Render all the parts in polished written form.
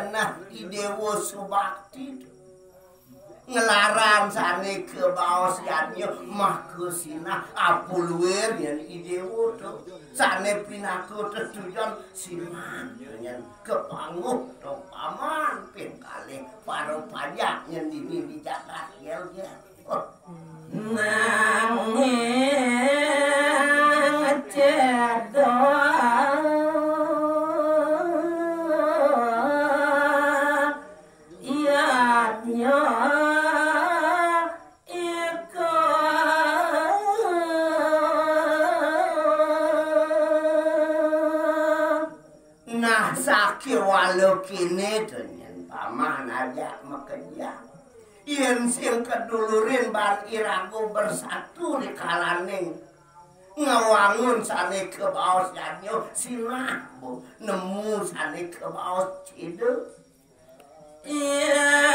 cenah Idewo Subakti ngelaran sane ke baos yanyo mah kesina apuluer yang Idewo tuh sane pinaku tujuan siman yang kepanguh tuh paman pengkali paro pajak yang di Jakarta ya nanging cedok walau kini dengan paman aja makerja yen sing kedulurin ban irago bersatu di kalaning ngawangun sane ke baos yanyo sinah nemu sane ke baos cidu yen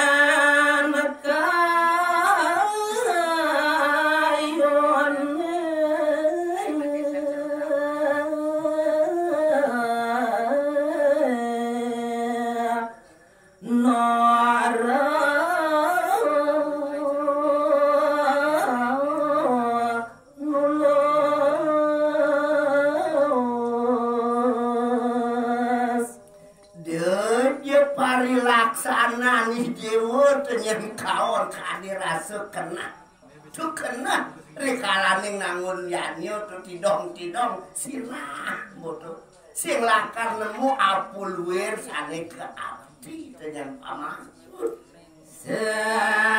laksanaan Idewo yang kawan kadirasa kena tuh kena rikalaning nangun yanyo tuh tidong sirah bodoh sing lakar nemu apulwer sane ke abdi dengan pamaksud sekancanyo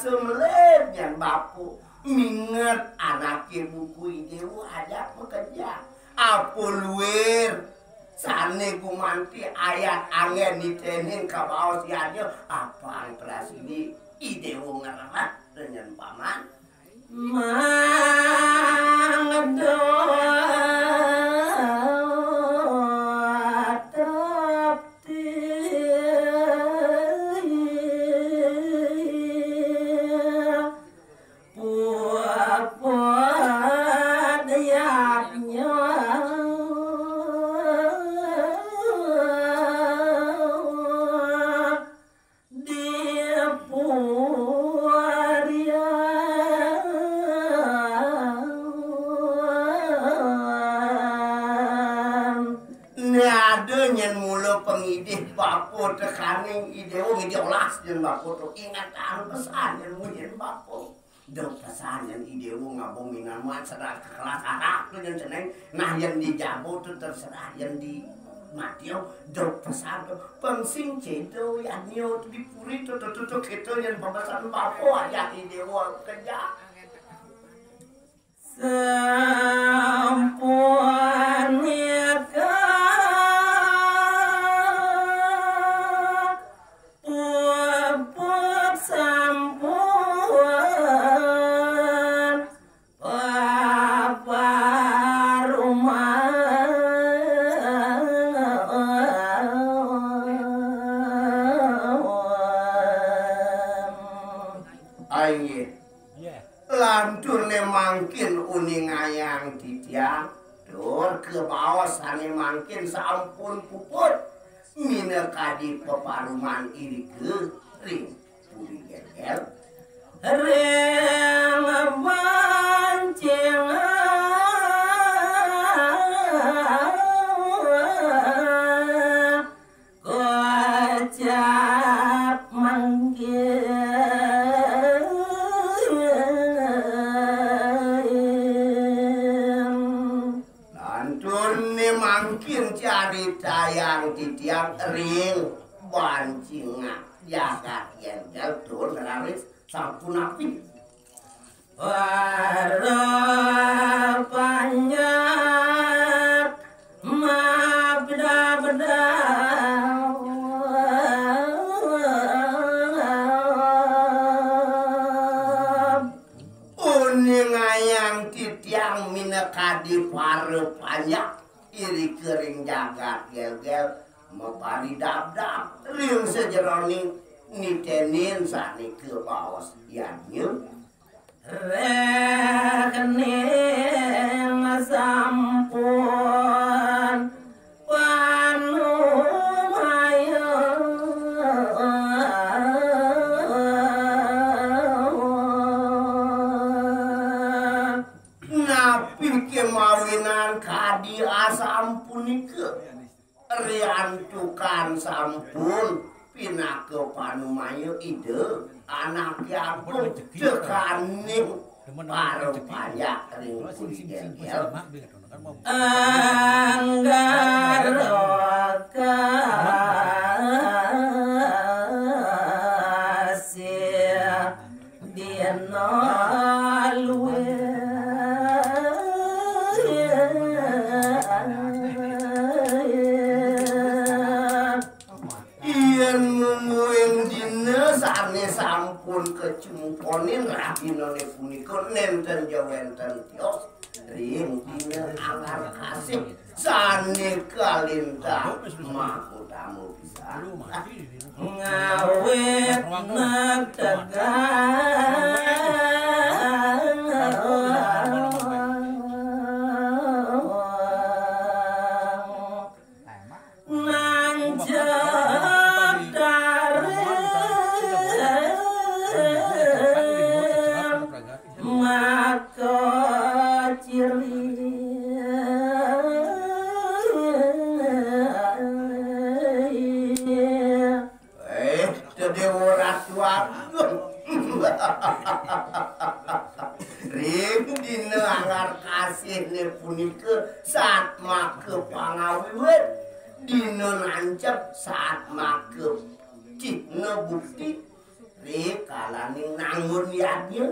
rasa meleb yang bapu minget anaknya buku Idewo ajak bekerja apa luer sane gumanti ayat angin ditening ke bawah sianya apa antras ini Idewo ngerelat dengan paman tekaning Idewo ngidiolas jeung bapo tuh ingatan pesan yang mungkin bapo dong pesan yang Idewo ngabomingan mah sedang kelas anak tuh yang ceneng nah yang dijamu tuh terserah yang di matio dong pesan tuh pengsing cedo yang nyo dipuri tuh gitu yang pesan bapo aja Idewo kerja sampun mangkin uning ayang titiang dur ke bawah sane mangkin sampun puput mina kadi peparuman iri ke ring puri gegel ring mancing kocap manggil cari tayang di tiang ring bancingan jagat yang jatuh neraris sampun api harapannya ma beda-beda titiang mineka di pare panjang iri kering jagat gel-gel mepari dap-dap riung sejeroning nitenin sani ke bawas yanyu rekening sampun panu mayo napi kemawinan kadi asampunike riantukan sampun pinake panumayo ide anak yapun cekaning paro pajak ring gel anggaroka dino luwe sane sampun kecumponin raginone punika nenten jawenten tios ring dina angar kasih sane kalintang makutamu bisa ngawet dina angar kasih ne punike saat make pangawiwet dina nancep saat make citne bukti rek kalaning nangun yadnya